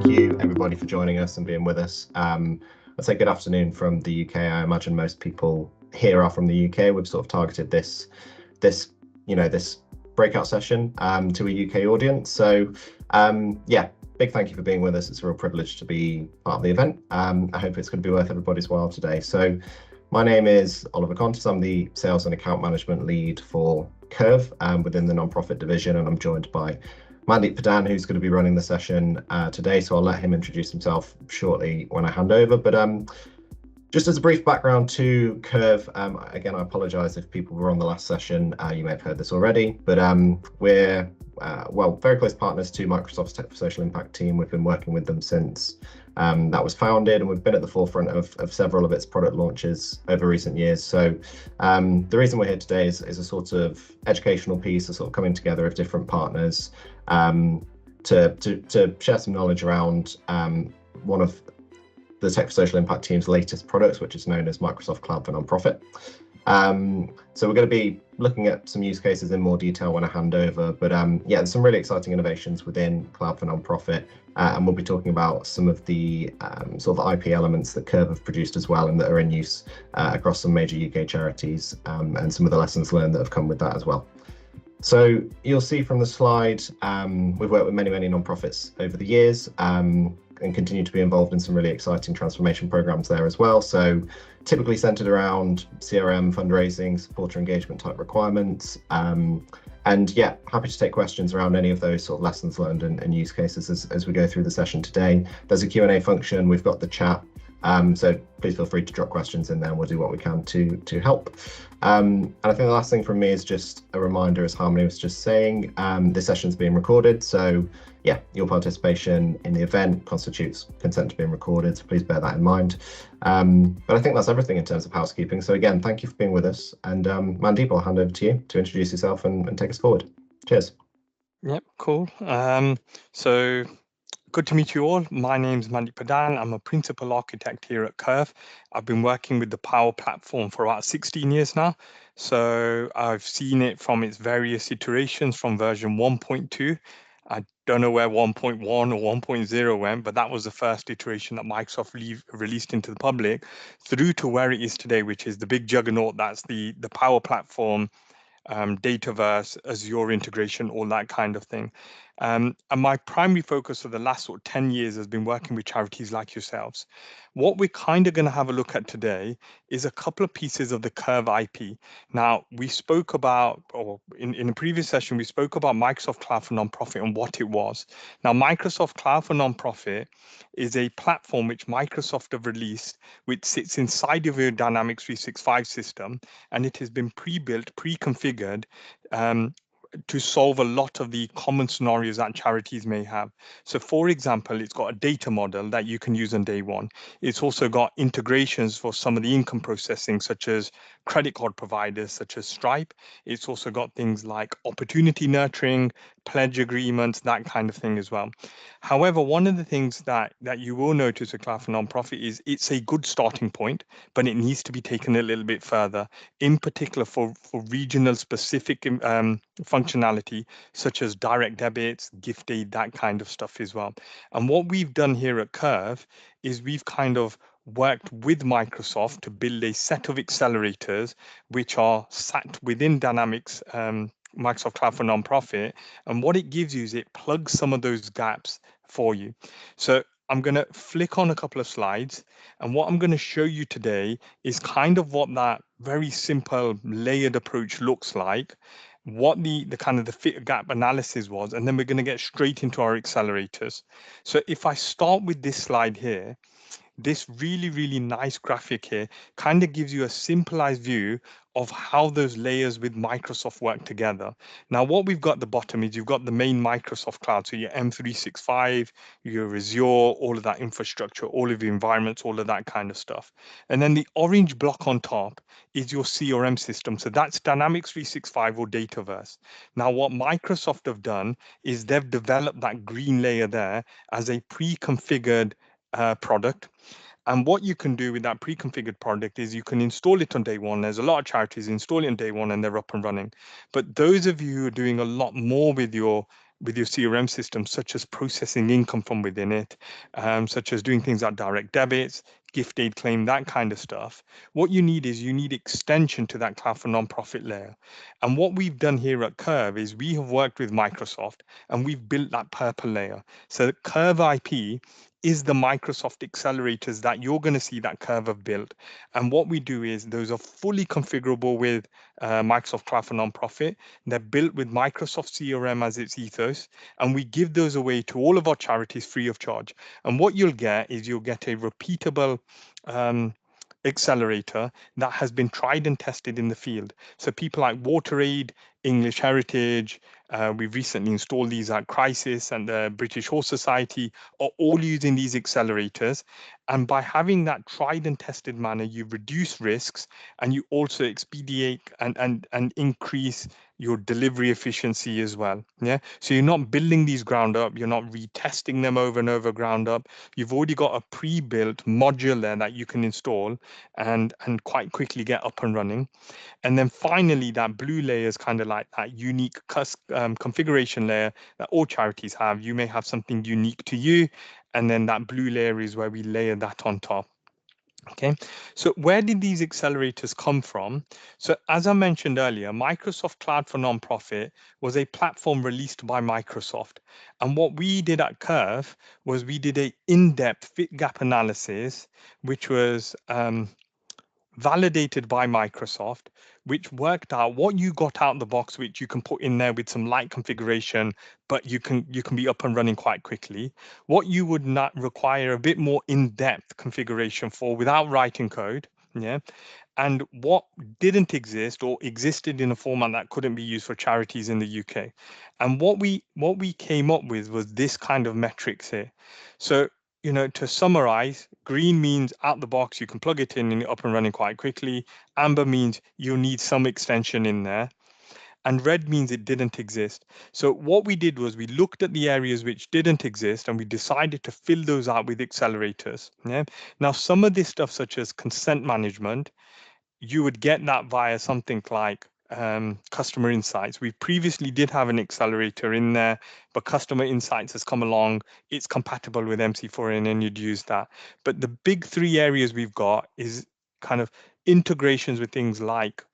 thank you everybody for joining us and being with us. I'd say good afternoon from the UK. I imagine most people here are from the UK. We've sort of targeted this breakout session to a UK audience. So yeah, big thank you for being with us. It's a real privilege to be part of the event. I hope it's going to be worth everybody's while today. So my name is Oliver Contis. I'm the sales and account management lead for Kerv within the nonprofit division, and I'm joined by Mandeep Pradhan, who's going to be running the session today. So I'll let him introduce himself shortly when I hand over. But just as a brief background to Kerv, again, I apologise if people were on the last session. You may have heard this already, but we're very close partners to Microsoft's Tech for Social Impact team. We've been working with them since that was founded, and we've been at the forefront of several of its product launches over recent years. So the reason we're here today is a sort of educational piece, a sort of coming together of different partners to share some knowledge around one of the Tech for Social Impact team's latest products, which is known as Microsoft Cloud for Nonprofit. So we're going to be looking at some use cases in more detail when I hand over, but yeah, there's some really exciting innovations within Cloud for Nonprofit, and we'll be talking about some of the sort of IP elements that Kerv have produced as well and that are in use across some major UK charities, and some of the lessons learned that have come with that as well. So you'll see from the slide, we've worked with many nonprofits over the years, and continue to be involved in some really exciting transformation programs there as well. So typically centered around CRM, fundraising, supporter engagement type requirements. And yeah, happy to take questions around any of those sort of lessons learned and use cases as we go through the session today. There's a Q&A function, we've got the chat. So please feel free to drop questions in there and we'll do what we can to help. And I think the last thing from me is just a reminder, as Harmony was just saying, this session's being recorded. So yeah, your participation in the event constitutes consent to being recorded. So please bear that in mind. But I think that's everything in terms of housekeeping. So again, thank you for being with us. And Mandeep, I'll hand over to you to introduce yourself and take us forward. Cheers. Yep, cool. So good to meet you all. My name's Mandeep Pradhan. I'm a principal architect here at Kerv. I've been working with the Power Platform for about 16 years now. So I've seen it from its various iterations from version 1.2. I don't know where 1.1 or 1.0 went, but that was the first iteration that Microsoft released into the public, through to where it is today, which is the big juggernaut. That's the Power Platform, Dataverse, Azure integration, all that kind of thing. And my primary focus for the last sort of 10 years has been working with charities like yourselves. What we're kind of going to have a look at today is a couple of pieces of the Kerv IP. Now, we spoke about, or in a previous session, we spoke about Microsoft Cloud for Nonprofit and what it was. Now, Microsoft Cloud for Nonprofit is a platform which Microsoft have released, which sits inside of your Dynamics 365 system, and it has been pre-built, pre-configured to solve a lot of the common scenarios that charities may have. So for example, it's got a data model that you can use on day one. It's also got integrations for some of the income processing, such as credit card providers, such as Stripe. It's also got things like opportunity nurturing, pledge agreements, that kind of thing as well. However, one of the things that you will notice with Cloud for Nonprofit is it's a good starting point, but it needs to be taken a little bit further, in particular for regional specific functionality, such as direct debits, gift aid, that kind of stuff as well. And what we've done here at Kerv is we've kind of worked with Microsoft to build a set of accelerators which are sat within Dynamics Microsoft Cloud for Nonprofit. And what it gives you is it plugs some of those gaps for you. So I'm going to flick on a couple of slides, and what I'm going to show you today is kind of what that very simple layered approach looks like, what the kind of the fit gap analysis was, and then we're going to get straight into our accelerators. So if I start with this slide here, this really nice graphic here kind of gives you a simplified view of how those layers with Microsoft work together. Now, what we've got at the bottom is you've got the main Microsoft cloud, so your M365, your Azure, all of that infrastructure, all of your environments, all of that kind of stuff. And then the orange block on top is your CRM system. So that's Dynamics 365 or Dataverse. Now, what Microsoft have done is they've developed that green layer there as a pre-configured product. And what you can do with that pre-configured product is you can install it on day one. There's a lot of charities install it on day one and they're up and running. But those of you who are doing a lot more with your with your CRM system, such as processing income from within it, such as doing things like direct debits, gift aid claim, that kind of stuff. What you need is you need extension to that cloud for nonprofit layer. And what we've done here at Kerv is we have worked with Microsoft and we've built that purple layer. So Kerv IP is the Microsoft accelerators that you're going to see that Kerv have built. And what we do is those are fully configurable with Microsoft Cloud for Nonprofit. They're built with Microsoft CRM as its ethos, and we give those away to all of our charities free of charge. And what you'll get is you'll get a repeatable accelerator that has been tried and tested in the field. So people like WaterAid, English Heritage, we've recently installed these at Crisis and the British Horse Society are all using these accelerators. And by having that tried and tested manner, you reduce risks and you also expedite and increase your delivery efficiency as well. Yeah. So you're not building these ground up, you're not retesting them over and over ground up. You've already got a pre-built module there that you can install and quite quickly get up and running. And then finally, that blue layer is kind of like that unique configuration layer that all charities have. You may have something unique to you, and then that blue layer is where we layer that on top. Okay, so where did these accelerators come from? So as I mentioned earlier, Microsoft Cloud for Nonprofit was a platform released by Microsoft. And what we did at Kerv was we did an in-depth fit gap analysis, which was validated by Microsoft, which worked out what you got out of the box, which you can put in there with some light configuration, but you can be up and running quite quickly. What you would not require a bit more in-depth configuration for without writing code. Yeah. And what didn't exist or existed in a format that couldn't be used for charities in the UK. And what we came up with was this kind of metrics here. So to summarize, green means out the box, you can plug it in and you're up and running quite quickly. Amber means you need some extension in there. And red means it didn't exist. So what we did was we looked at the areas which didn't exist and we decided to fill those out with accelerators. Yeah. Now, some of this stuff, such as consent management, you would get that via something like customer insights. We previously did have an accelerator in there, but customer insights has come along. It's compatible with MC4N and you'd use that. But the big three areas we've got is kind of integrations with things like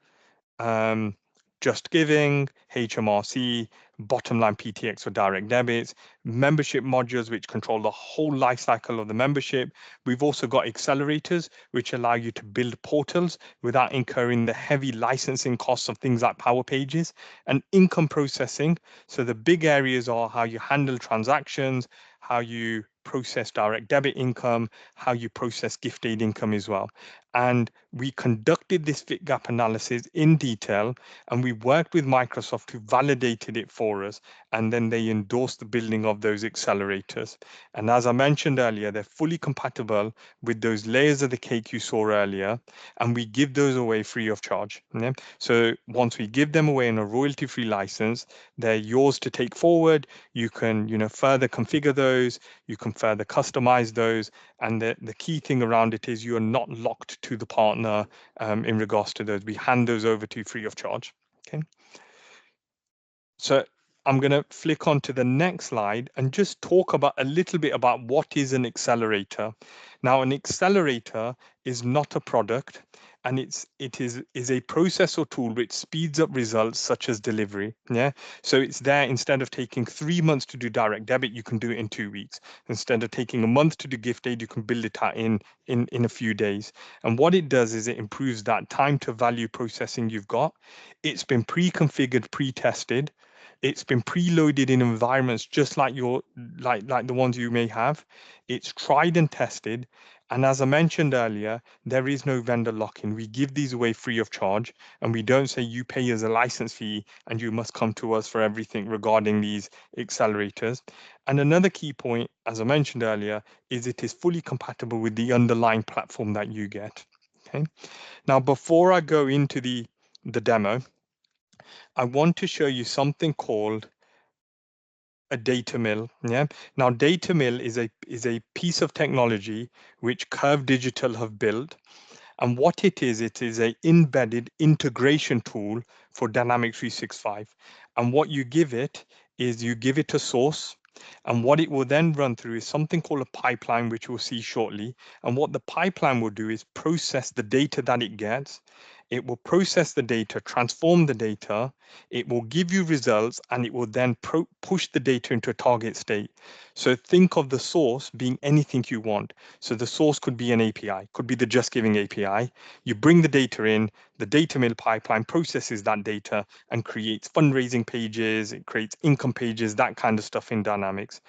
Just Giving, HMRC, bottom line PTX for direct debits, membership modules which control the whole life cycle of the membership. We've also got accelerators which allow you to build portals without incurring the heavy licensing costs of things like Power Pages, and income processing. So the big areas are how you handle transactions, how you process direct debit income, how you process gift aid income as well. And we conducted this fit gap analysis in detail, and we worked with Microsoft who validated it for us, and then they endorsed the building of those accelerators. And as I mentioned earlier, they're fully compatible with those layers of the cake you saw earlier, and we give those away free of charge. Yeah? So once we give them away in a royalty-free license, they're yours to take forward. You can, further configure those, you can further customize those, and the key thing around it is you are not locked to the partner in regards to those. We hand those over to you free of charge. Okay. So I'm going to flick on to the next slide and just talk about a little bit about what is an accelerator. Now, an accelerator is not a product, and it is a process or tool which speeds up results such as delivery. Yeah. So it's there, instead of taking 3 months to do direct debit, you can do it in 2 weeks. Instead of taking a month to do gift aid, you can build it out in a few days. And what it does is it improves that time to value processing you've got. It's been pre-configured, pre-tested. It's been preloaded in environments just like like the ones you may have. It's tried and tested. And as I mentioned earlier, there is no vendor lock-in. We give these away free of charge, and we don't say you pay us a license fee and you must come to us for everything regarding these accelerators. And another key point, as I mentioned earlier, is it is fully compatible with the underlying platform that you get. Okay. Now, before I go into the demo, I want to show you something called a data mill. Yeah. Now, data mill is a piece of technology which Kerv Digital have built. And what it is a embedded integration tool for Dynamics 365. And what you give it is you give it a source, and what it will then run through is something called a pipeline, which we'll see shortly. And what the pipeline will do is process the data that it gets. It will process the data, transform the data, it will give you results, and it will then push the data into a target state. So think of the source being anything you want. So the source could be an API, could be the Just Giving API. You bring the data in, the data mill pipeline processes that data and creates fundraising pages, it creates income pages, that kind of stuff in Dynamics.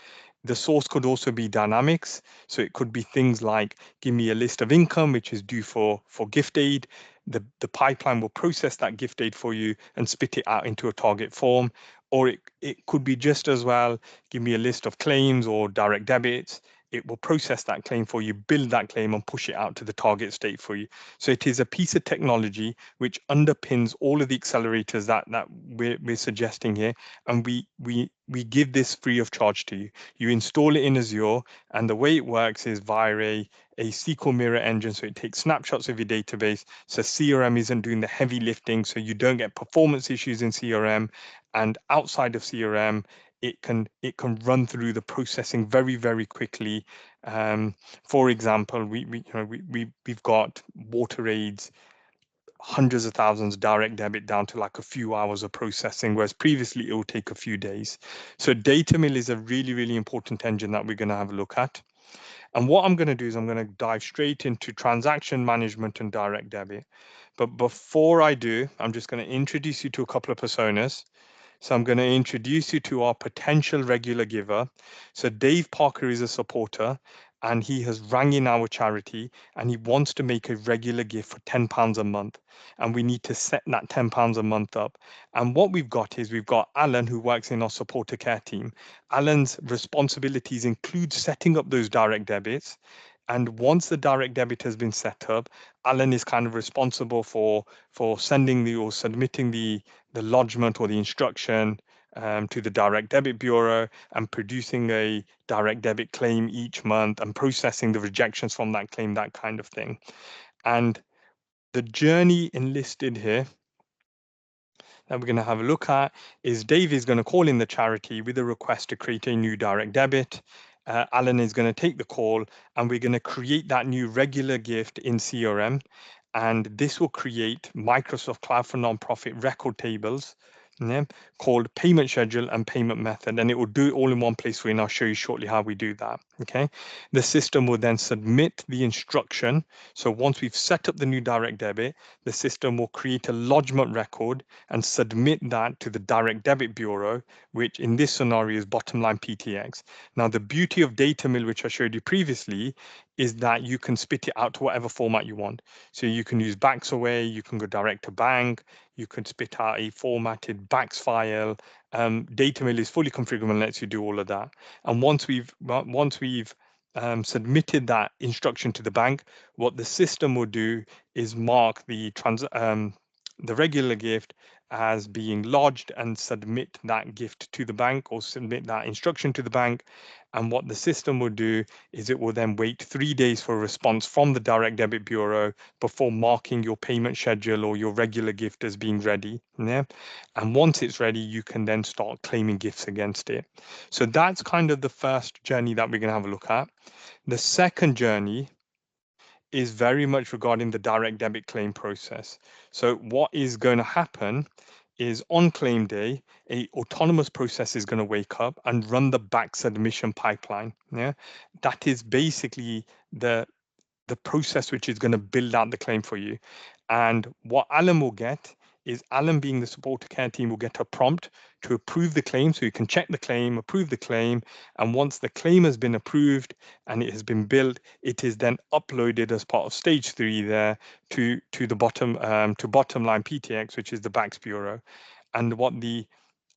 The source could also be dynamics. So it could be things like, give me a list of income, which is due for gift aid. The pipeline will process that gift aid for you and spit it out into a target form. Or it could be just as well, give me a list of claims or direct debits. It will process that claim for you, build that claim, and push it out to the target state for you. So it is a piece of technology which underpins all of the accelerators that we're suggesting here, and we give this free of charge to you. You install it in Azure, and the way it works is via a SQL mirror engine. So it takes snapshots of your database. So CRM isn't doing the heavy lifting, so you don't get performance issues in CRM. And outside of CRM, it can run through the processing very, very quickly. For example, we've got WaterAid's hundreds of thousands direct debit down to like a few hours of processing, whereas previously it will take a few days. So data mill is a really, really important engine that we're going to have a look at. And what I'm going to do is I'm going to dive straight into transaction management and direct debit. But before I do, I'm just going to introduce you to a couple of personas. So I'm going to introduce you to our potential regular giver. So Dave Parker is a supporter, and he has rang in our charity, and he wants to make a regular gift for £10 a month. And we need to set that £10 a month up. And what we've got is we've got Alan, who works in our supporter care team. Alan's responsibilities include setting up those direct debits. And once the direct debit has been set up, Alan is kind of responsible for sending or submitting the lodgement or the instruction to the direct debit bureau and producing a direct debit claim each month and processing the rejections from that claim, that kind of thing. And the journey enlisted here that we're going to have a look at is Dave is going to call in the charity with a request to create a new direct debit. Alan is going to take the call, and we're going to create that new regular gift in CRM. And this will create Microsoft Cloud for Nonprofit record tables called payment schedule and payment method. And it will do it all in one place for you, and I'll show you shortly how we do that. Okay. The system will then submit the instruction. So once we've set up the new direct debit, the system will create a lodgement record and submit that to the direct debit bureau, which in this scenario is bottom line PTX. Now, the beauty of data mill, which I showed you previously, is that you can spit it out to whatever format you want. So you can use backs away, you can go direct to bank, you can spit out a formatted backs file. Data mill is fully configurable and lets you do all of that. And once we've submitted that instruction to the bank, what the system will do is mark the regular gift as being lodged and submit that gift to the bank or submit that instruction to the bank. And what the system will do is it will then wait 3 days for a response from the direct debit bureau before marking your payment schedule or your regular gift as being ready. Yeah. And once it's ready, you can then start claiming gifts against it. So that's kind of the first journey that we're going to have a look at. The second journey is very much regarding the direct debit claim process. So what is going to happen is on claim day, a autonomous process is going to wake up and run the back submission pipeline. Yeah, that is basically the process which is going to build out the claim for you. And what Alan will get is Alan, being the supporter care team, will get a prompt to approve the claim. So you can check the claim, approve the claim. And once the claim has been approved and it has been billed, it is then uploaded as part of stage 3 there to the bottom line PTX, which is the BACS Bureau. And what the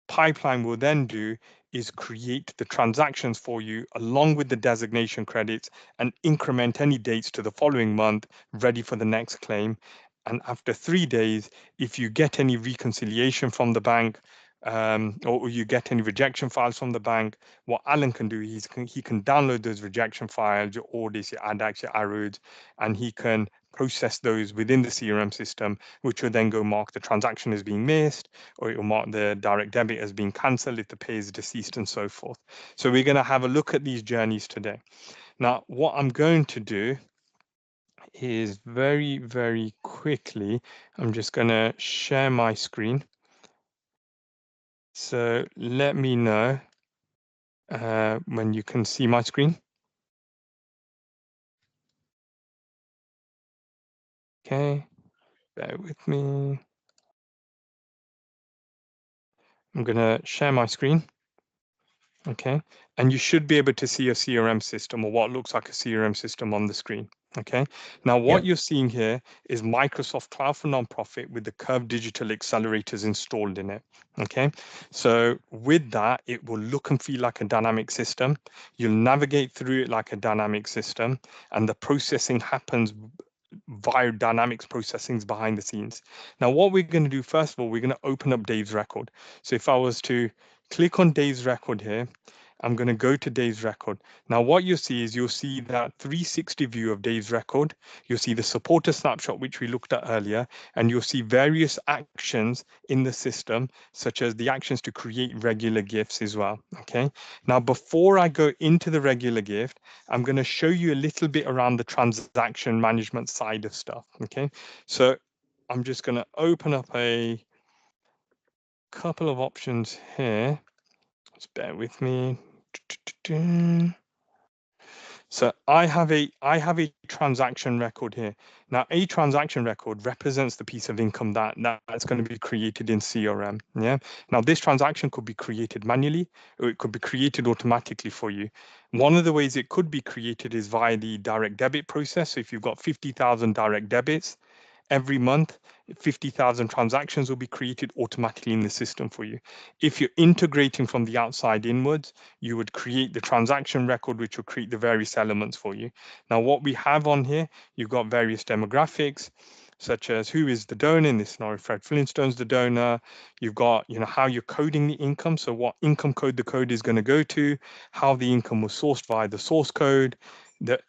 pipeline will then do is create the transactions for you along with the designation credits and increment any dates to the following month, ready for the next claim. And after 3 days, if you get any reconciliation from the bank, or you get any rejection files from the bank, what Alan can do is he can download those rejection files, your audits, your ADAX, your arrows, and he can process those within the CRM system, which will then go mark the transaction as being missed, or it will mark the direct debit as being cancelled if the pay is deceased and so forth. So we're going to have a look at these journeys today. Now, what I'm going to do is very quickly, I'm just going to share my screen. So let me know when you can see my screen. Okay, bear with me. I'm going to share my screen. Okay, and you should be able to see a CRM system or what looks like a CRM system on the screen. Okay, now what you're seeing here is Microsoft Cloud for Nonprofit with the Kerv digital accelerators installed in it. Okay, so with that, it will look and feel like a dynamic system. You'll navigate through it like a dynamic system, and the processing happens via dynamics processings behind the scenes. Now, what we're going to do, first of all, we're going to open up Dave's record. So if I was to click on Dave's record here, I'm going to go to Dave's record. Now, what you'll see is you'll see that 360 view of Dave's record. You'll see the supporter snapshot, which we looked at earlier, and you'll see various actions in the system, such as the actions to create regular gifts as well. Okay. Now, before I go into the regular gift, I'm going to show you a little bit around the transaction management side of stuff. Okay. So I'm just going to open up a couple of options here. Just bear with me. So I have a transaction record here. Now, a transaction record represents the piece of income that's going to be created in CRM. Yeah. Now, this transaction could be created manually, or it could be created automatically for you. One of the ways it could be created is via the direct debit process. So if you've got 50,000 direct debits, every month, 50,000 transactions will be created automatically in the system for you. If you're integrating from the outside inwards, you would create the transaction record, which will create the various elements for you. Now, what we have on here, you've got various demographics, such as who is the donor. In this scenario, Fred Flintstone's the donor. You've got, how you're coding the income. So what income code the code is going to go to, how the income was sourced via the source code,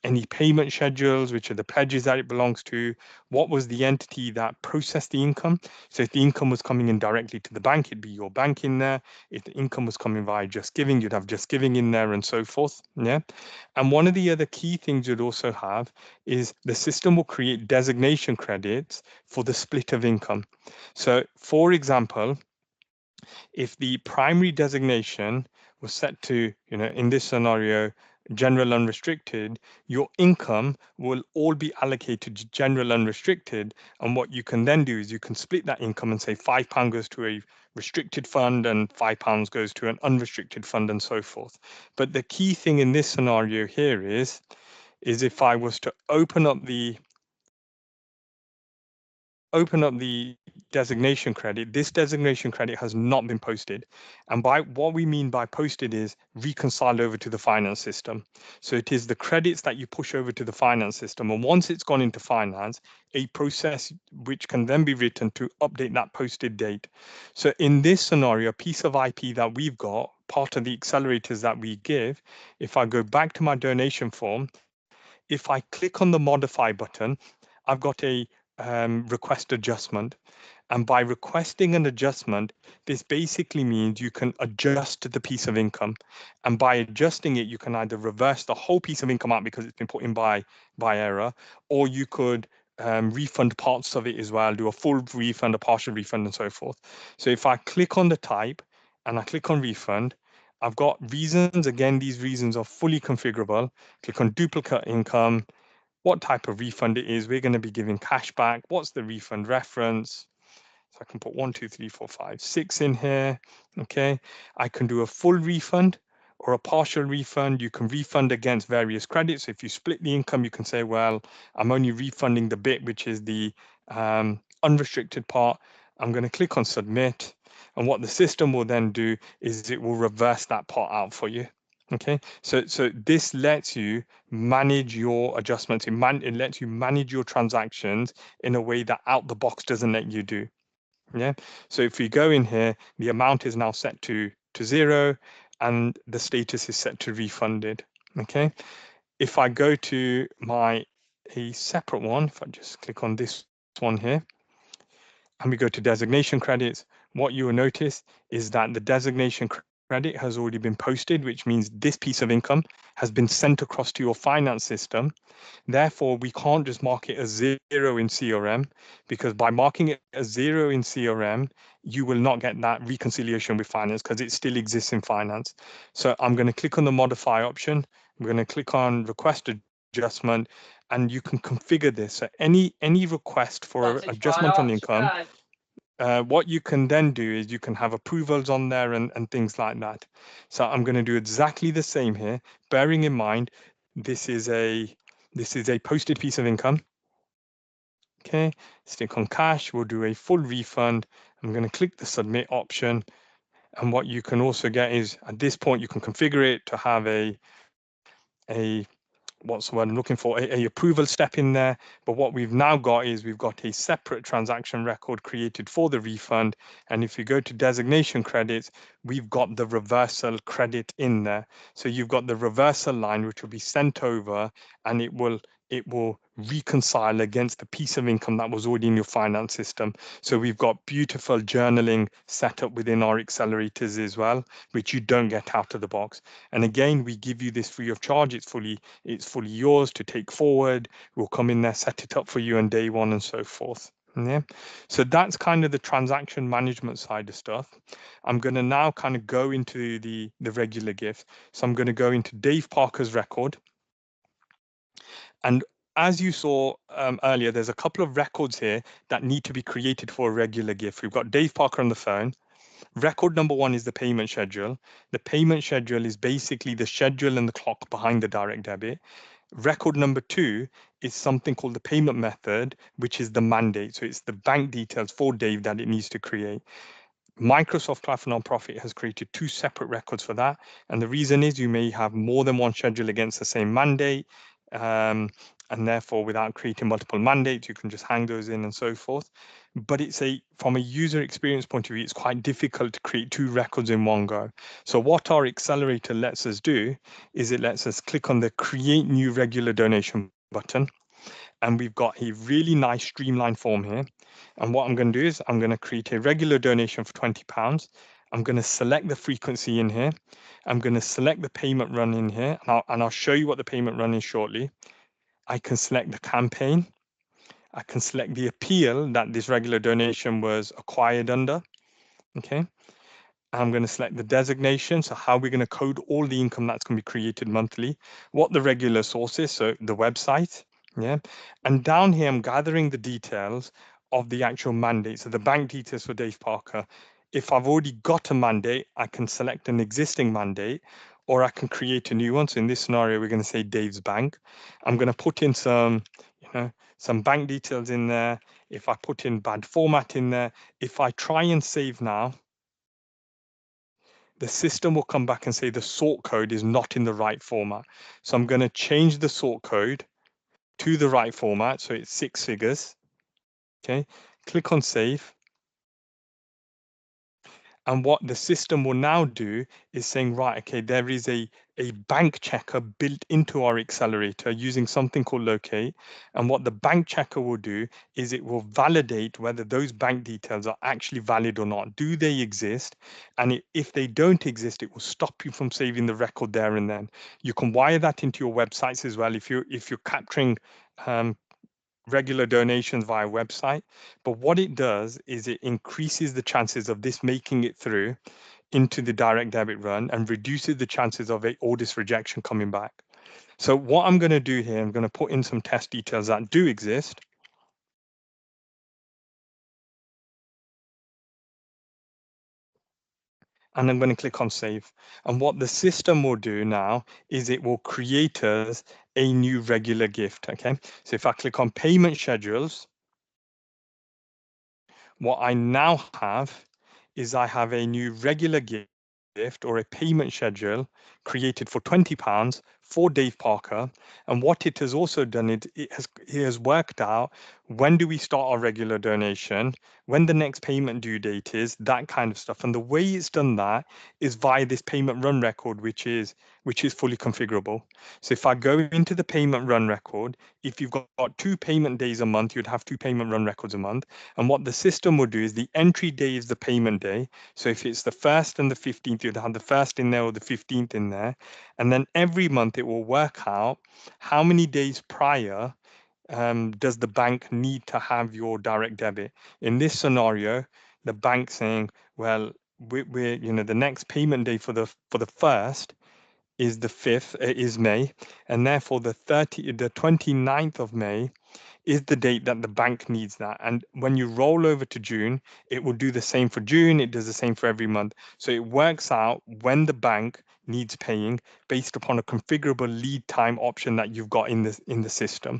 any payment schedules, which are the pledges that it belongs to, what was the entity that processed the income. So if the income was coming in directly to the bank, it'd be your bank in there. If the income was coming via Just Giving, you'd have Just Giving in there and so forth. Yeah. And one of the other key things you'd also have is the system will create designation credits for the split of income. So for example, if the primary designation was set to, in this scenario, general unrestricted, your income will all be allocated to general unrestricted. And what you can then do is you can split that income and say £5 goes to a restricted fund and £5 goes to an unrestricted fund and so forth. But the key thing in this scenario here is if I was to open up the designation credit, this designation credit has not been posted. And by what we mean by posted is reconciled over to the finance system. So it is the credits that you push over to the finance system. And once it's gone into finance, a process which can then be written to update that posted date. So in this scenario, a piece of IP that we've got, part of the accelerators that we give, if I go back to my donation form, if I click on the modify button, I've got a request adjustment. And by requesting an adjustment, this basically means you can adjust the piece of income. And by adjusting it, you can either reverse the whole piece of income out because it's been put in by error, or you could refund parts of it as well, do a full refund, a partial refund, and so forth. So if I click on the type and I click on refund, I've got reasons. Again, these reasons are fully configurable. Click on duplicate income, what type of refund it is. We're going to be giving cash back. What's the refund reference? So I can put 1, 2, 3, 4, 5, 6 in here. Okay. I can do a full refund or a partial refund. You can refund against various credits. So if you split the income, you can say, well, I'm only refunding the bit which is the unrestricted part. I'm going to click on submit. And what the system will then do is it will reverse that part out for you. Okay, so this lets you manage your adjustments. It lets you manage your transactions in a way that out the box doesn't let you do. Yeah, so if we go in here, the amount is now set to 0 and the status is set to refunded. Okay, if I go to my a separate one. If I just click on this one here, and we go to designation credits, what you will notice is that the designation credit has already been posted, which means this piece of income has been sent across to your finance system. Therefore, we can't just mark it as 0 in CRM, because by marking it as 0 in CRM, you will not get that reconciliation with finance because it still exists in finance. So I'm going to click on the modify option. I'm going to click on request adjustment, and you can configure this. So any request for adjustment on income, what you can then do is you can have approvals on there and things like that. So I'm going to do exactly the same here, bearing in mind this is a posted piece of income. Okay, stick on cash, we'll do a full refund. I'm going to click the submit option. And what you can also get is at this point, you can configure it to have a what's the word I'm looking for, a approval step in there. But what we've now got is we've got a separate transaction record created for the refund. And if you go to designation credits, we've got the reversal credit in there. So you've got the reversal line, which will be sent over, and it will reconcile against the piece of income that was already in your finance system. So we've got beautiful journaling set up within our accelerators as well, which you don't get out of the box. And again, we give you this free of charge. It's fully yours to take forward. We'll come in there, set it up for you on day one and so forth. Yeah, so that's kind of the transaction management side of stuff. I'm going to now kind of go into the regular gift. So I'm going to go into Dave Parker's record. And as you saw earlier, there's a couple of records here that need to be created for a regular gift. We've got Dave Parker on the phone. Record number 1 is the payment schedule. The payment schedule is basically the schedule and the clock behind the direct debit. Record number 2 is something called the payment method, which is the mandate. So it's the bank details for Dave that it needs to create. Microsoft Cloud for Nonprofit has created 2 separate records for that. And the reason is you may have more than one schedule against the same mandate. And therefore, without creating multiple mandates, you can just hang those in and so forth. But from a user experience point of view, it's quite difficult to create 2 records in one go. So what our accelerator lets us do is it lets us click on the Create New Regular Donation button. And we've got a really nice streamlined form here. And what I'm going to do is I'm going to create a regular donation for £20. I'm going to select the frequency in here. I'm going to select the payment run in here, and I'll show you what the payment run is shortly. I can select the campaign. I can select the appeal that this regular donation was acquired under. Okay. I'm going to select the designation. So how we're going to code all the income that's going to be created monthly, what the regular source is, so the website. Yeah. And down here, I'm gathering the details of the actual mandate. So the bank details for Dave Parker. If I've already got a mandate, I can select an existing mandate, or I can create a new one. So in this scenario, we're going to say Dave's Bank. I'm going to put in some bank details in there. If I put in bad format in there, if I try and save now, the system will come back and say the sort code is not in the right format. So I'm going to change the sort code to the right format. So it's 6 figures. Okay, click on save. And what the system will now do is saying, right, okay, there is a bank checker built into our accelerator using something called locate. And what the bank checker will do is it will validate whether those bank details are actually valid or not. Do they exist? And if they don't exist, it will stop you from saving the record there and then. You can wire that into your websites as well. If you're capturing regular donations via website, but what it does is it increases the chances of this making it through into the direct debit run and reduces the chances of a audit rejection coming back. So what I'm going to do here, I'm going to put in some test details that do exist. And I'm going to click on save. And what the system will do now is it will create us a new regular gift. Okay. So if I click on payment schedules, what I now have is I have a new regular gift or a payment schedule created for £20 for Dave Parker. And what it has also done, it has worked out when do we start our regular donation, when the next payment due date is, that kind of stuff. And the way it's done that is via this payment run record, which is fully configurable. So if I go into the payment run record, if you've got 2 payment days a month, you'd have 2 payment run records a month. And what the system will do is the entry day is the payment day. So if it's the 1st and the 15th, you'd have the 1st in there or the 15th in there. And then every month it will work out how many days prior does the bank need to have your direct debit. In this scenario, the bank saying, well, we're the next payment day for the 1st is the 5th, is May, and therefore the 29th of May is the date that the bank needs that. And when you roll over to June, it will do the same for June. It does the same for every month. So it works out when the bank needs paying based upon a configurable lead time option that you've got in the system.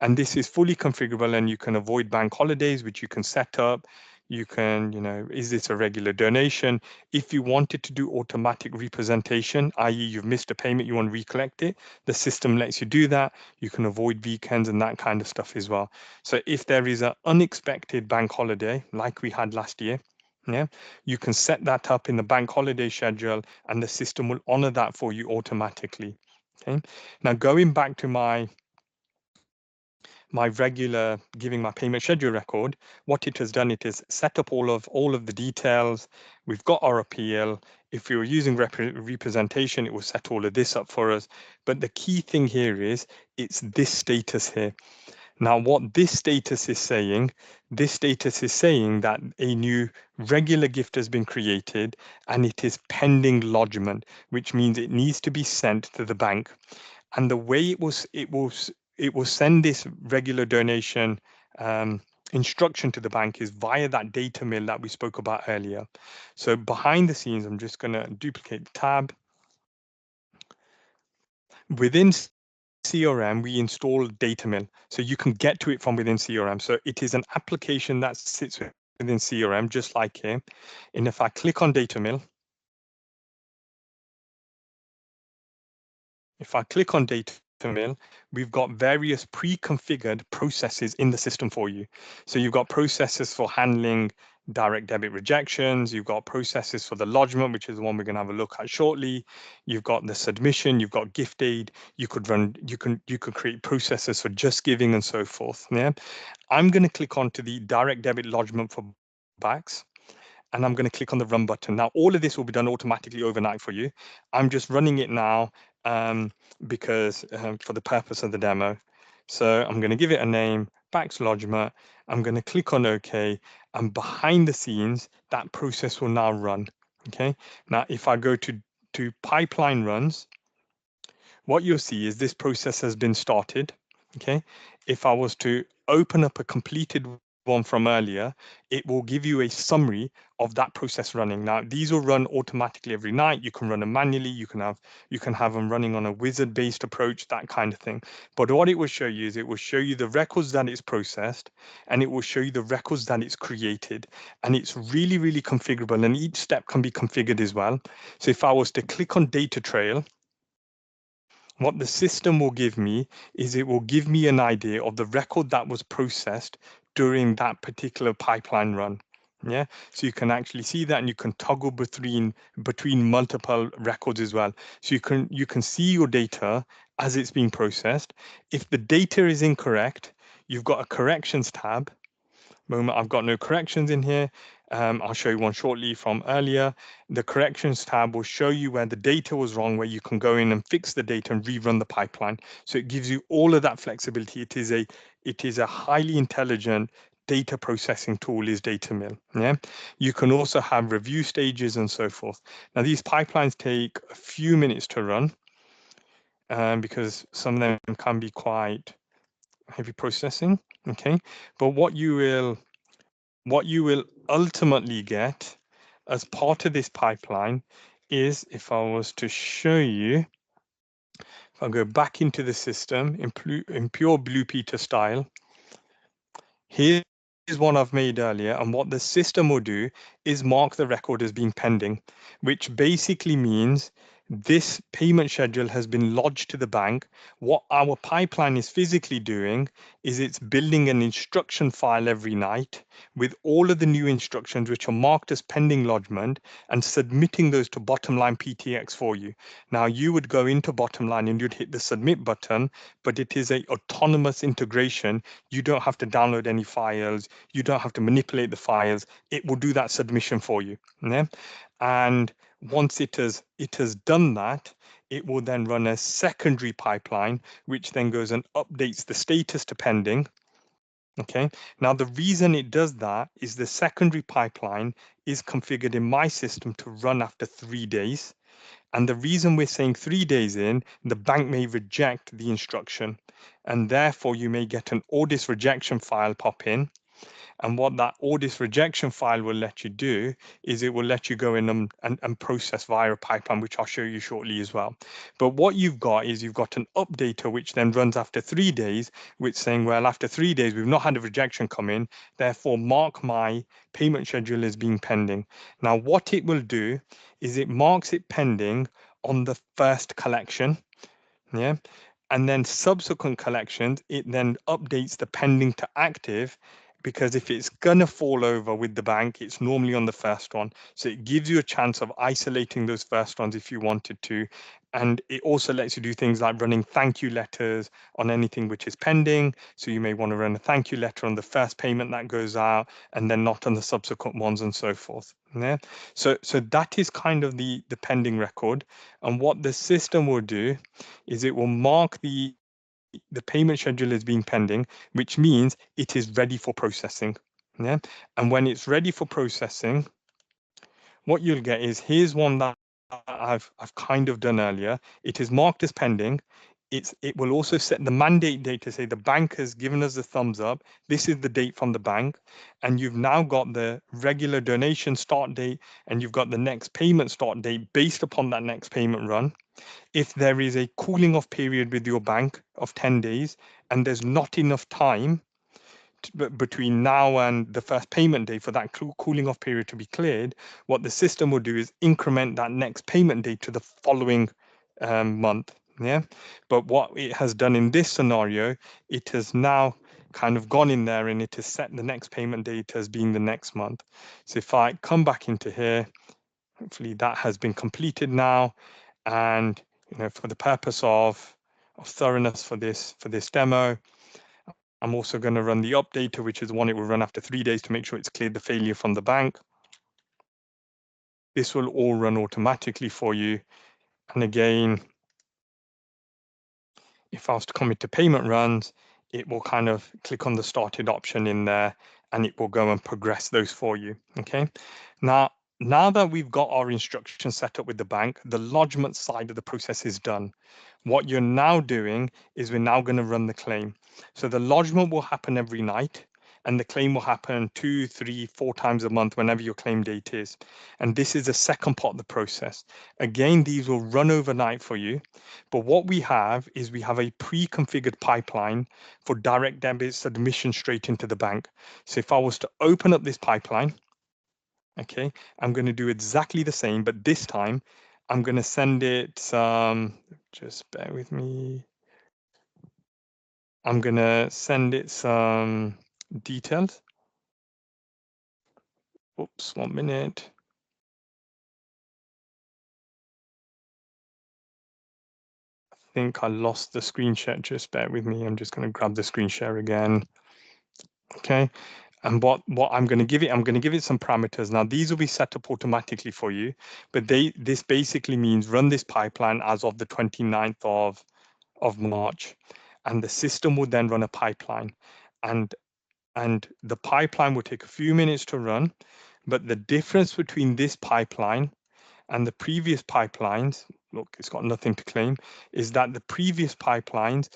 And this is fully configurable, and you can avoid bank holidays, which you can set up. You can, is this a regular donation? If you wanted to do automatic representation, i.e. you've missed a payment, you want to recollect it, the system lets you do that. You can avoid weekends and that kind of stuff as well. So if there is an unexpected bank holiday, like we had last year, you can set that up in the bank holiday schedule, and the system will honor that for you automatically. Okay. Now going back to my regular giving my payment schedule record, what it has done, it has set up all of the details. We've got our appeal. If we were using representation, it will set all of this up for us. But the key thing here is it's this status here. Now, what this status is saying that a new regular gift has been created and it is pending lodgement, which means it needs to be sent to the bank. And the way it will send this regular donation instruction to the bank is via that data mill that we spoke about earlier. So behind the scenes, I'm just going to duplicate the tab. Within CRM, we install data mill, so you can get to it from within CRM. So it is an application that sits within CRM, just like here. And if I click on data mill, we've got various pre-configured processes in the system for you. So you've got processes for handling direct debit rejections, you've got processes for the lodgement, which is the one we're going to have a look at shortly. You've got the submission, you've got gift aid, you could create processes for just giving and so forth. I'm going to click onto the direct debit lodgement for backs, and I'm going to click on the run button. Now, all of this will be done automatically overnight for you. I'm just running it now because for the purpose of the demo. So I'm going to give it a name, backs lodgement. I'm going to click on OK, and behind the scenes, that process will now run. Okay. Now, if I go to pipeline runs, what you'll see is this process has been started. Okay. If I was to open up a completed one from earlier, it will give you a summary of that process running. Now, these will run automatically every night. You can run them manually. You can have them running on a wizard-based approach, that kind of thing. But what it will show you is it will show you the records that it's processed, and it will show you the records that it's created. And it's really, really configurable, and each step can be configured as well. So if I was to click on data trail, what the system will give me is it will give me an idea of the record that was processed during that particular pipeline run. Yeah, so you can actually see that, and you can toggle between multiple records as well. So you can see your data as it's being processed. If the data is incorrect, you've got a corrections tab. Moment, I've got no corrections in here. I'll show you one shortly from earlier. The corrections tab will show you where the data was wrong, where you can go in and fix the data and rerun the pipeline. So it gives you all of that flexibility. It is a highly intelligent data processing tool, is data mill. Yeah, you can also have review stages and so forth. Now, these pipelines take a few minutes to run because some of them can be quite heavy processing. Okay, but what you will ultimately get as part of this pipeline is, if I was to show you, if I go back into the system in pure Blue Peter style, here is one I've made earlier, and what the system will do is mark the record as being pending, which basically means this payment schedule has been lodged to the bank. What our pipeline is physically doing is it's building an instruction file every night with all of the new instructions which are marked as pending lodgement and submitting those to Bottomline PTX for you. Now you would go into Bottomline and you'd hit the submit button, but it is a autonomous integration. You don't have to download any files. You don't have to manipulate the files. It will do that submission for you. Yeah? And once it has done that, it will then run a secondary pipeline, which then goes and updates the status to pending. Okay, now the reason it does that is the secondary pipeline is configured in my system to run after 3 days. And the reason we're saying 3 days in, the bank may reject the instruction, and therefore you may get an audit rejection file pop in. And what that audit rejection file will let you do is it will let you go in and process via a pipeline, which I'll show you shortly as well. But what you've got is you've got an updater which then runs after 3 days, which saying, well, after 3 days, we've not had a rejection come in, therefore mark my payment schedule as being pending. Now, what it will do is it marks it pending on the first collection. Yeah. And then subsequent collections, it then updates the pending to active, because if it's going to fall over with the bank, it's normally on the first one. So it gives you a chance of isolating those first ones if you wanted to. And it also lets you do things like running thank you letters on anything which is pending. So you may want to run a thank you letter on the first payment that goes out and then not on the subsequent ones and so forth. Yeah. So that is kind of the pending record. And what the system will do is it will mark the payment schedule as being pending, which means it is ready for processing. Yeah. And when it's ready for processing, what you'll get is, here's one that I've kind of done earlier. It is marked as pending. It will also set the mandate date to say the bank has given us a thumbs up. This is the date from the bank. And you've now got the regular donation start date and you've got the next payment start date based upon that next payment run. If there is a cooling off period with your bank of 10 days and there's not enough time between now and the first payment day for that cooling off period to be cleared, what the system will do is increment that next payment date to the following month. Yeah, but what it has done in this scenario, it has now kind of gone in there and it has set the next payment date as being the next month. So if I come back into here, hopefully that has been completed now. And for the purpose of thoroughness for this demo, I'm also going to run the updater, which is one it will run after 3 days to make sure it's cleared the failure from the bank. This will all run automatically for you. And again, if I was to come into payment runs, it will kind of click on the started option in there and it will go and progress those for you. Okay. Now that we've got our instructions set up with the bank, the lodgement side of the process is done. What you're now doing is we're now going to run the claim. So the lodgement will happen every night and the claim will happen 2, 3, 4 times a month whenever your claim date is. And this is the second part of the process. Again, these will run overnight for you. But what we have is we have a pre-configured pipeline for direct debit submission straight into the bank. So if I was to open up this pipeline, okay, I'm going to do exactly the same, but this time I'm going to send it some, just bear with me. I'm going to send it some details. Oops, 1 minute. I think I lost the screen share. Just bear with me. I'm just going to grab the screen share again. Okay. And what I'm going to give it, I'm going to give it some parameters. Now, these will be set up automatically for you, but this basically means run this pipeline as of the 29th of March. And the system will then run a pipeline. And the pipeline will take a few minutes to run. But the difference between this pipeline and the previous pipelines, look, it's got nothing to claim, is that the previous pipelines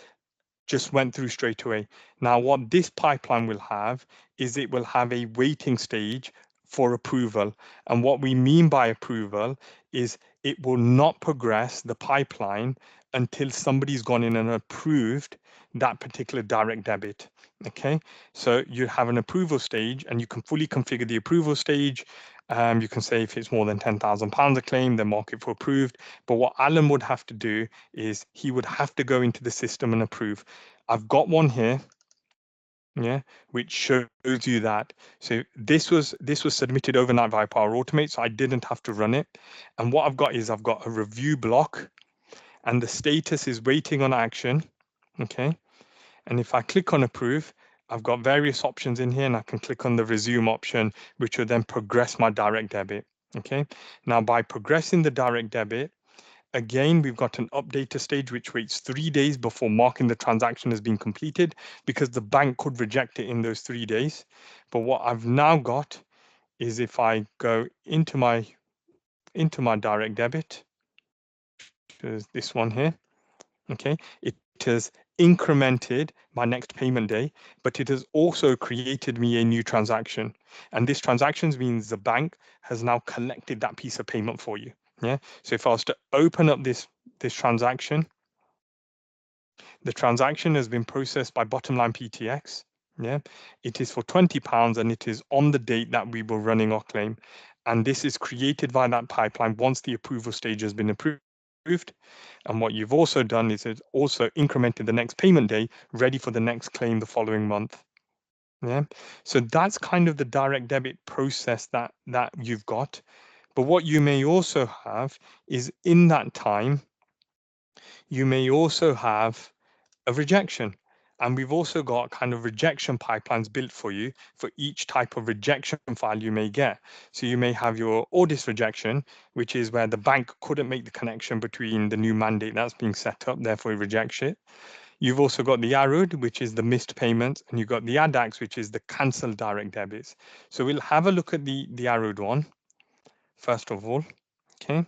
just went through straight away. Now, what this pipeline will have is it will have a waiting stage for approval. And what we mean by approval is it will not progress the pipeline until somebody's gone in and approved that particular direct debit. Okay, so you have an approval stage and you can fully configure the approval stage You can say if it's more than £10,000 a claim, then mark it for approved. But what Alan would have to do is he would have to go into the system and approve. I've got one here, yeah, which shows you that. So this was submitted overnight via Power Automate, so I didn't have to run it. And what I've got is I've got a review block, and the status is waiting on action. Okay, and if I click on approve, I've got various options in here, and I can click on the resume option, which will then progress my direct debit. Okay, now by progressing the direct debit, again, we've got an updater stage which waits 3 days before marking the transaction has been completed, because the bank could reject it in those 3 days. But what I've now got is if I go into my direct debit, there's this one here, okay, it has incremented my next payment day, but it has also created me a new transaction. And this transaction means the bank has now collected that piece of payment for you. Yeah. So if I was to open up this transaction, the transaction has been processed by Bottomline PTX. Yeah, it is for £20 and it is on the date that we were running our claim. And this is created via that pipeline once the approval stage has been approved. And what you've also done is it's also incremented the next payment day, ready for the next claim the following month. Yeah, so that's kind of the direct debit process that you've got. But what you may also have is in that time, you may also have a rejection. And we've also got kind of rejection pipelines built for you for each type of rejection file you may get. So you may have your audit rejection, which is where the bank couldn't make the connection between the new mandate that's being set up, therefore it rejects it. You've also got the ARUD, which is the missed payments, and you've got the ADAX, which is the cancelled direct debits. So we'll have a look at the ARUD one, first of all, okay?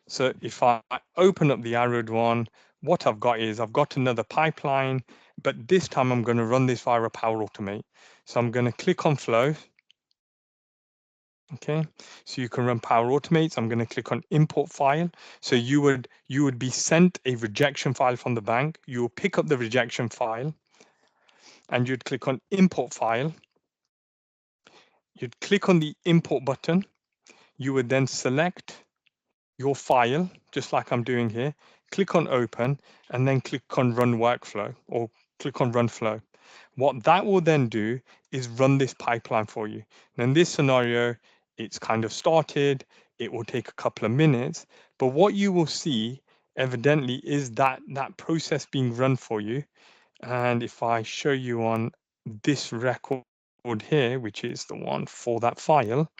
So if I open up the ARUD one, what I've got is I've got another pipeline, but this time I'm going to run this via a Power Automate. So I'm going to click on Flow. Okay, so you can run Power Automates. I'm going to click on Import File. So you would be sent a rejection file from the bank. You will pick up the rejection file, and you'd click on Import File. You'd click on the Import button. You would then select your file, just like I'm doing here, click on Open, and then click on Run Workflow, or click on Run Flow. What that will then do is run this pipeline for you. Now in this scenario, it's kind of started, it will take a couple of minutes, but what you will see evidently is that process being run for you. And if I show you on this record here, which is the one for that file,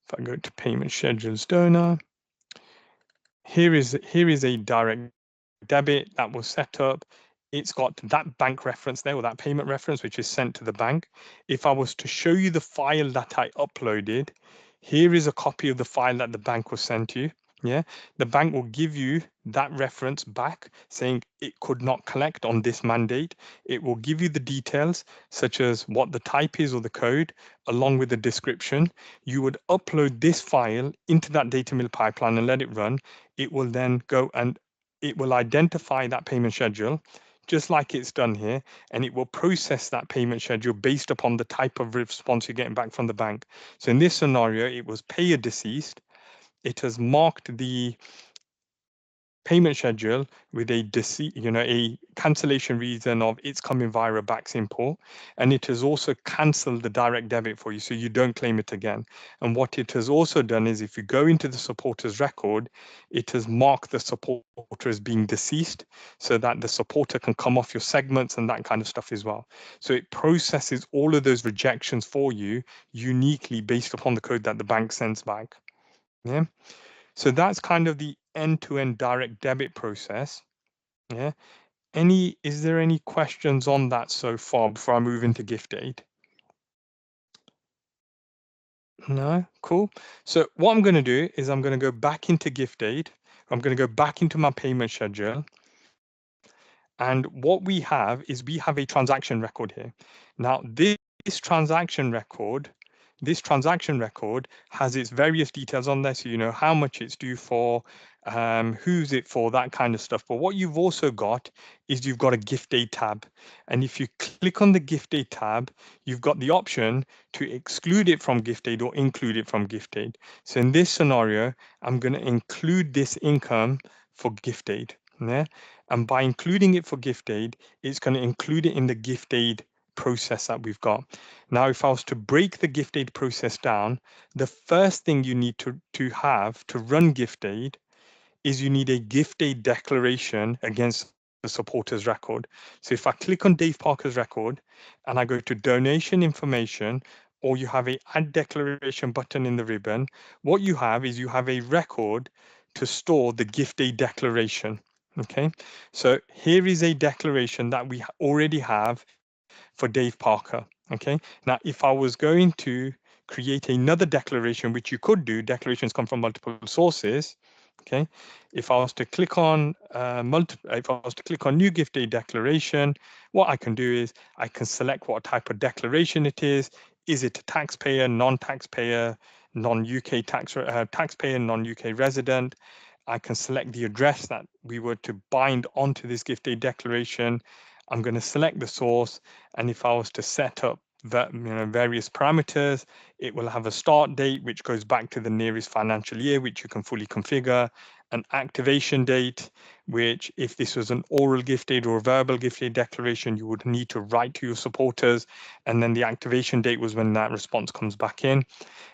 if I go to Payment Schedules Donor, here is a direct debit that was set up. It's got that bank reference there, or that payment reference, which is sent to the bank. If I was to show you the file that I uploaded, here is a copy of the file that the bank was sent to you. Yeah, the bank will give you that reference back saying it could not collect on this mandate. It will give you the details such as what the type is or the code, along with the description. You would upload this file into that data mill pipeline and let it run. It will then go and it will identify that payment schedule, just like it's done here, and it will process that payment schedule based upon the type of response you're getting back from the bank. So in this scenario, it was payer deceased. It has marked the payment schedule with a cancellation reason of it's coming via a BACS import, and it has also cancelled the direct debit for you so you don't claim it again. And what it has also done is if you go into the supporter's record, it has marked the supporter as being deceased so that the supporter can come off your segments and that kind of stuff as well. So it processes all of those rejections for you uniquely based upon the code that the bank sends back. Yeah. So that's kind of the end-to-end direct debit process. Yeah. Is there any questions on that so far before I move into gift aid? No? Cool. So what I'm going to do is I'm going to go back into gift aid. I'm going to go back into my payment schedule. And what we have is we have a transaction record here. Now, this transaction record this transaction record has its various details on there, so you know how much it's due for, who's it for, that kind of stuff. But what you've also got is you've got a gift aid tab. And if you click on the gift aid tab, you've got the option to exclude it from gift aid or include it from gift aid. So in this scenario, I'm going to include this income for gift aid. Yeah. And by including it for gift aid, it's going to include it in the gift aid process that we've got. Now, if I was to break the gift aid process down, the first thing you need to have to run gift aid is you need a gift aid declaration against the supporter's record. So if I click on Dave Parker's record and I go to donation information, or you have a add declaration button in the ribbon, what you have is you have a record to store the gift aid declaration. Okay, so here is a declaration that we already have for Dave Parker. Okay, now if I was going to create another declaration, which you could do, declarations come from multiple sources. Okay, if I was to click on new gift aid declaration, what I can do is I can select what type of declaration it is. Is it a taxpayer, non-taxpayer, non-UK taxpayer, non-UK resident? I can select the address that we were to bind onto this gift aid declaration. I'm going to select the source, and if I was to set up various parameters, it will have a start date which goes back to the nearest financial year, which you can fully configure, an activation date, which if this was an oral gift aid or a verbal gift aid declaration, you would need to write to your supporters, and then the activation date was when that response comes back in.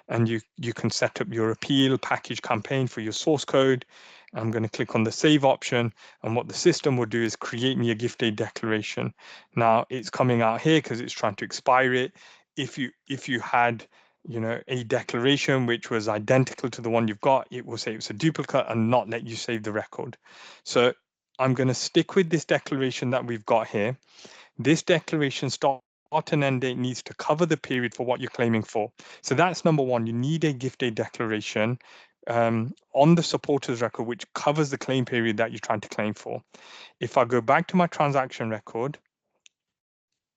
And you can set up your appeal package campaign for your source code. I'm going to click on the save option, and what the system will do is create me a gift aid declaration. Now it's coming out here because it's trying to expire it. If you had a declaration which was identical to the one you've got, it will say it's a duplicate and not let you save the record. So I'm going to stick with this declaration that we've got here. This declaration start and end date needs to cover the period for what you're claiming for. So that's number one. You need a gift aid declaration on the supporter's record, which covers the claim period that you're trying to claim for. If I go back to my transaction record,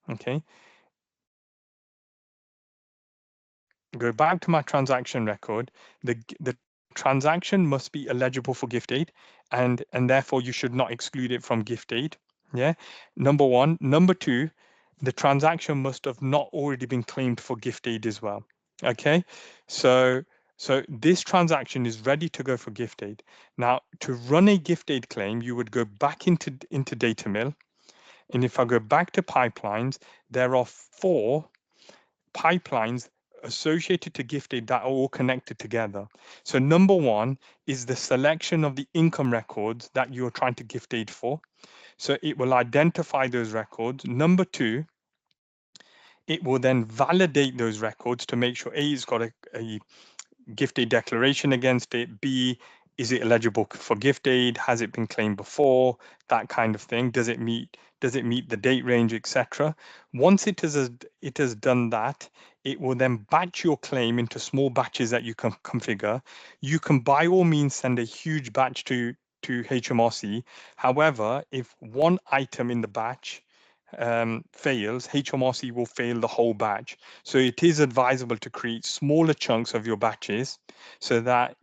okay, go back to my transaction record, the transaction must be eligible for gift aid, and therefore you should not exclude it from gift aid. Yeah, number one. Number two, the transaction must have not already been claimed for gift aid as well. Okay, so this transaction is ready to go for gift aid. Now, to run a gift aid claim, you would go back into data mill, and if I go back to pipelines, there are 4 pipelines associated to gift aid that are all connected together. So number one is the selection of the income records that you're trying to gift aid for. So it will identify those records. Number two, it will then validate those records to make sure A, it's got a gift aid declaration against it, B, is it eligible for gift aid, has it been claimed before, that kind of thing. Does it meet the date range, etc. Once it has done that, it will then batch your claim into small batches that you can configure. You can by all means send a huge batch to HMRC. However, if one item in the batch fails, HMRC will fail the whole batch. So it is advisable to create smaller chunks of your batches so that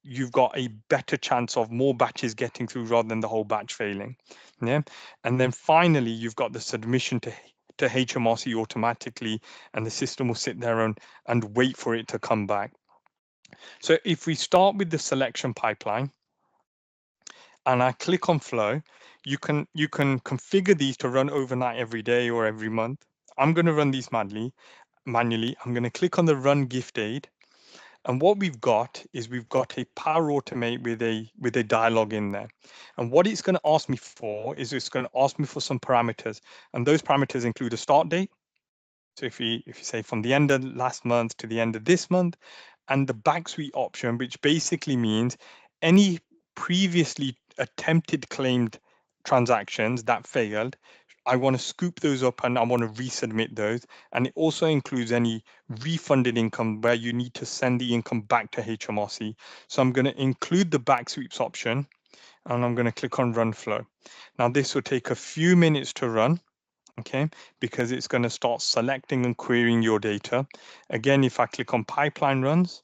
you've got a better chance of more batches getting through rather than the whole batch failing. Yeah. And then finally, you've got the submission to HMRC automatically, and the system will sit there and wait for it to come back. So if we start with the selection pipeline and I click on flow, you can configure these to run overnight every day or every month. I'm going to run these manually. I'm going to click on the run gift aid. And what we've got is we've got a Power Automate with a dialog in there. And what it's going to ask me for is it's going to ask me for some parameters. And those parameters include a start date. So if you say from the end of last month to the end of this month, and the backsuite option, which basically means any previously attempted claimed transactions that failed, I want to scoop those up and I want to resubmit those. And it also includes any refunded income where you need to send the income back to HMRC. So I'm going to include the back sweeps option, and I'm going to click on run flow. Now this will take a few minutes to run. okay, because it's going to start selecting and querying your data. Again, if I click on pipeline runs,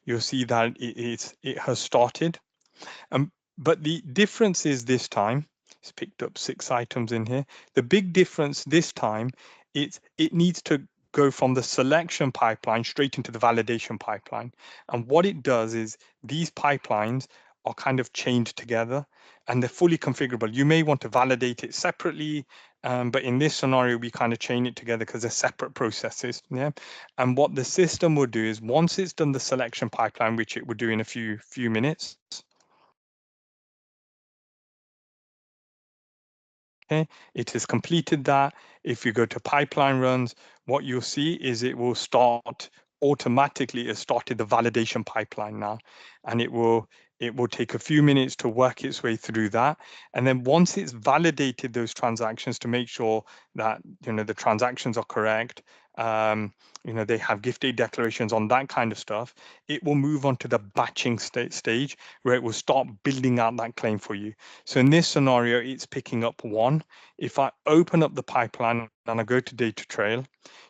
you'll see that it has started. But the difference is this time, it's picked up 6 items in here. The big difference this time, it needs to go from the selection pipeline straight into the validation pipeline. And what it does is these pipelines are kind of chained together and they're fully configurable. You may want to validate it separately, but in this scenario, we kind of chain it together because they're separate processes. Yeah. And what the system will do is once it's done the selection pipeline, which it will do in a few minutes, okay, it has completed that. If you go to pipeline runs, what you'll see is it will start automatically. It started the validation pipeline now, and it will take a few minutes to work its way through that. And then once it's validated those transactions to make sure that the transactions are correct, they have gift aid declarations on that kind of stuff, it will move on to the batching stage where it will start building out that claim for you. So in this scenario, it's picking up 1. If I open up the pipeline and I go to data trail,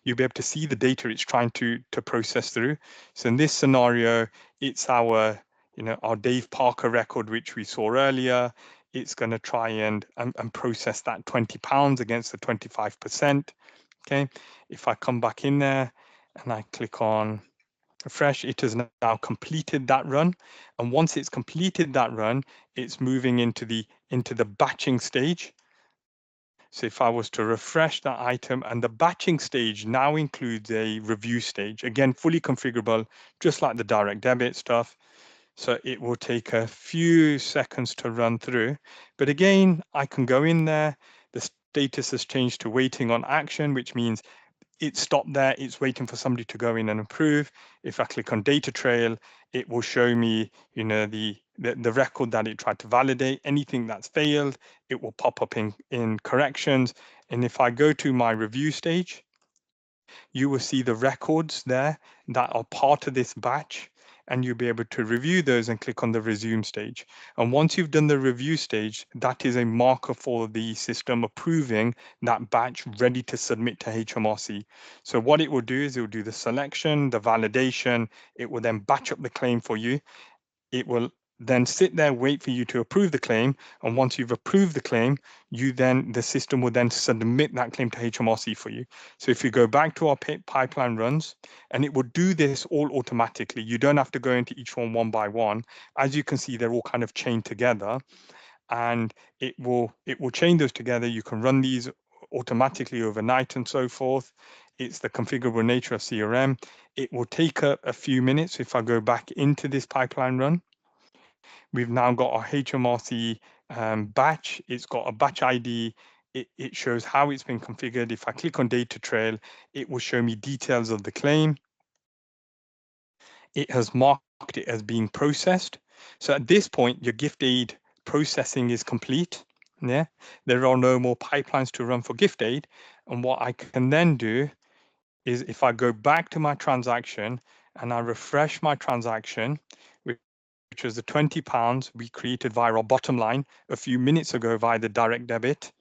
you'll be able to see the data it's trying to process through. So in this scenario, it's our Dave Parker record, which we saw earlier. It's going to try and process that £20 against the 25%. Okay, if I come back in there and I click on refresh, it has now completed that run. And once it's completed that run, it's moving into the batching stage. So if I was to refresh that item, and the batching stage now includes a review stage, again, fully configurable, just like the direct debit stuff. So it will take a few seconds to run through. But again, I can go in there. The status has changed to waiting on action, which means it's stopped there. It's waiting for somebody to go in and approve. If I click on data trail, it will show me, the record that it tried to validate. Anything that's failed, it will pop up in corrections. And if I go to my review stage, you will see the records there that are part of this batch, and you'll be able to review those and click on the resume stage. And once you've done the review stage, that is a marker for the system approving that batch ready to submit to HMRC. So what it will do is it will do the selection, the validation, it will then batch up the claim for you. It will then sit there, wait for you to approve the claim. And once you've approved the claim, the system will then submit that claim to HMRC for you. So if you go back to our pipeline runs, and it will do this all automatically, you don't have to go into each one by one. As you can see, they're all kind of chained together, and it will chain those together. You can run these automatically overnight and so forth. It's the configurable nature of CRM. It will take a few minutes. If I go back into this pipeline run, we've now got our HMRC batch. It's got a batch ID. It shows how it's been configured. If I click on data trail, it will show me details of the claim. It has marked it as being processed. So at this point, your gift aid processing is complete. Yeah, there are no more pipelines to run for gift aid. And what I can then do is if I go back to my transaction and I refresh my transaction, which was the £20 we created via our bottom line a few minutes ago via the direct debit.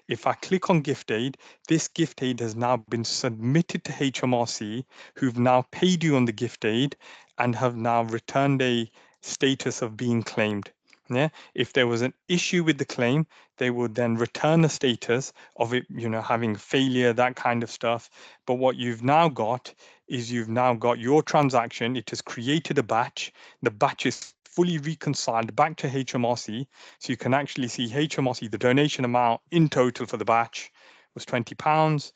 If I click on gift aid, this gift aid has now been submitted to HMRC, who've now paid you on the gift aid and have now returned a status of being claimed. Yeah, if there was an issue with the claim, they would then return a status of it, having failure, that kind of stuff. But what you've now got is you've now got your transaction. It has created a batch. The batch is fully reconciled back to HMRC. So you can actually see HMRC, the donation amount in total for the batch was £20.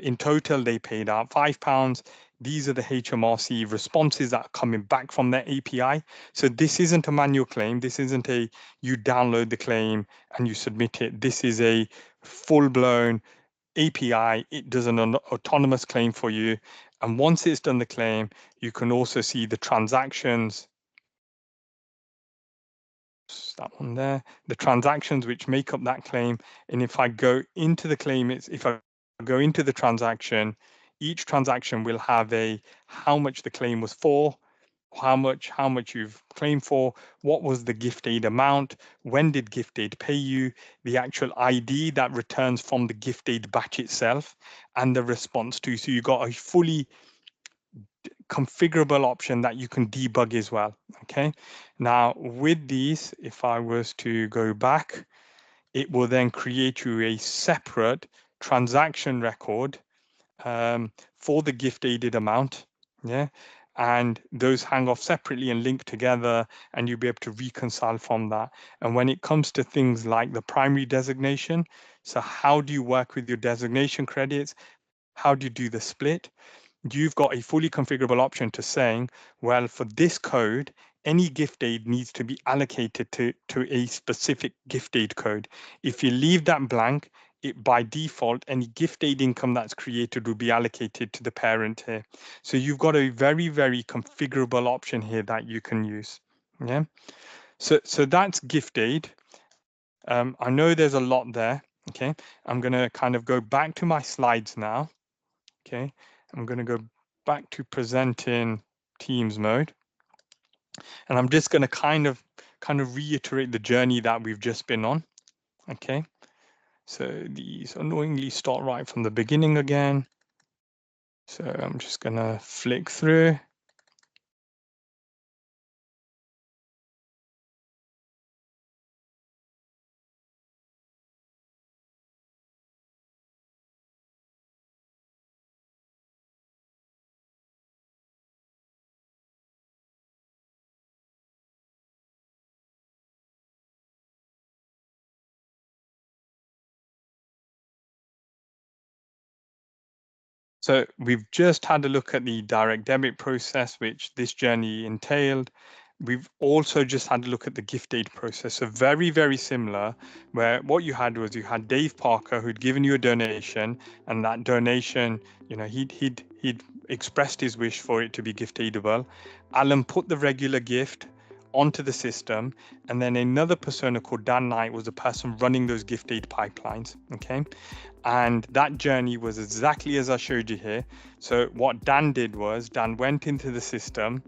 In total, they paid out £5. These are the HMRC responses that are coming back from their API. So this isn't a manual claim. This isn't you download the claim and you submit it. This is a full-blown API. It does an autonomous claim for you. And once it's done the claim, you can also see the transactions. That one there, the transactions which make up that claim. And if I go into the claim, if I go into the transaction, each transaction will have how much the claim was for, how much you've claimed for, what was the gift aid amount, when did gift aid pay you, the actual ID that returns from the gift aid batch itself, and the response to. So you got a fully configurable option that you can debug as well. Okay, now with these, if I was to go back, it will then create you a separate transaction record for the gift aided amount. Yeah, and those hang off separately and link together, and you'll be able to reconcile from that. And when it comes to things like the primary designation, so how do you work with your designation credits? How do you do the split? You've got a fully configurable option to saying, well, for this code, any gift aid needs to be allocated to a specific gift aid code. If you leave that blank, it by default, any gift aid income that's created will be allocated to the parent here. So you've got a very, very configurable option here that you can use. Yeah. So that's gift aid. I know there's a lot there. Okay. I'm going to kind of go back to my slides now. Okay. I'm going to go back to presenting Teams mode. And I'm just going to kind of reiterate the journey that we've just been on. Okay. So these annoyingly start right from the beginning again. So I'm just going to flick through. So we've just had a look at the direct debit process, which this journey entailed. We've also just had a look at the gift aid process. So very, very similar, where what you had was you had Dave Parker who'd given you a donation, and that donation, you know, he'd expressed his wish for it to be gift aidable. Alan put the regular gift onto the system, and then another persona called Dan Knight was the person running those gift aid pipelines. Okay. And that journey was exactly as I showed you here. So what Dan did was Dan went into the system.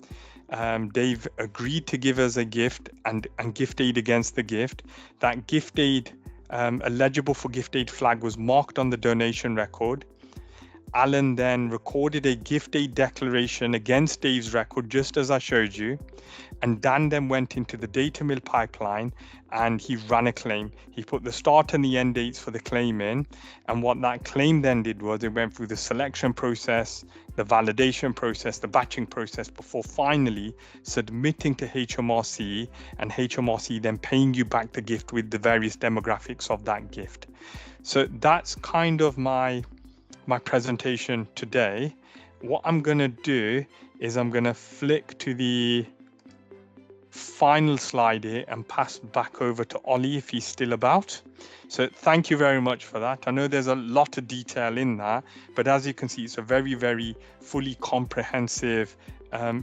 Dave agreed to give us a gift and gift aid against the gift. That gift aid, eligible for gift aid flag, was marked on the donation record. Alan then recorded a gift aid declaration against Dave's record, just as I showed you. And Dan then went into the data mill pipeline and he ran a claim. He put the start and the end dates for the claim in. And what that claim then did was it went through the selection process, the validation process, the batching process, before finally submitting to HMRC, and HMRC then paying you back the gift with the various demographics of that gift. So that's kind of my presentation today. What I'm going to do is I'm going to flick to the final slide here and pass back over to Ollie if he's still about. So thank you very much for that. I know there's a lot of detail in that, but as you can see, it's a very, very fully comprehensive,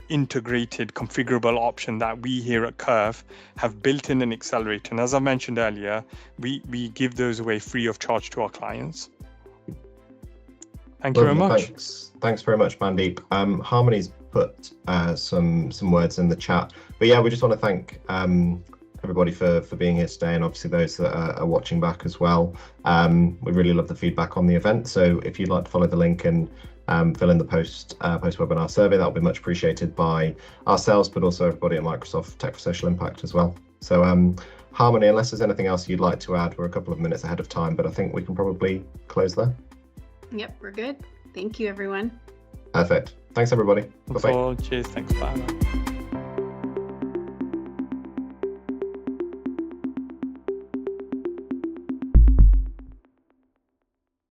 integrated, configurable option that we here at Kerv have built in an accelerator. And as I mentioned earlier, we give those away free of charge to our clients. Thank you very much. Thanks very much, Mandeep. Harmony's put some words in the chat, but yeah, we just want to thank everybody for being here today, and obviously those that are watching back as well. We really love the feedback on the event, so if you'd like to follow the link and fill in the post webinar survey, that would be much appreciated by ourselves, but also everybody at Microsoft Tech for Social Impact as well. So Harmony, unless there's anything else you'd like to add, we're a couple of minutes ahead of time, but I think we can probably close there. Yep, we're good. Thank you, everyone. Perfect. Thanks, everybody. Bye-bye. Cheers. Thanks. Bye.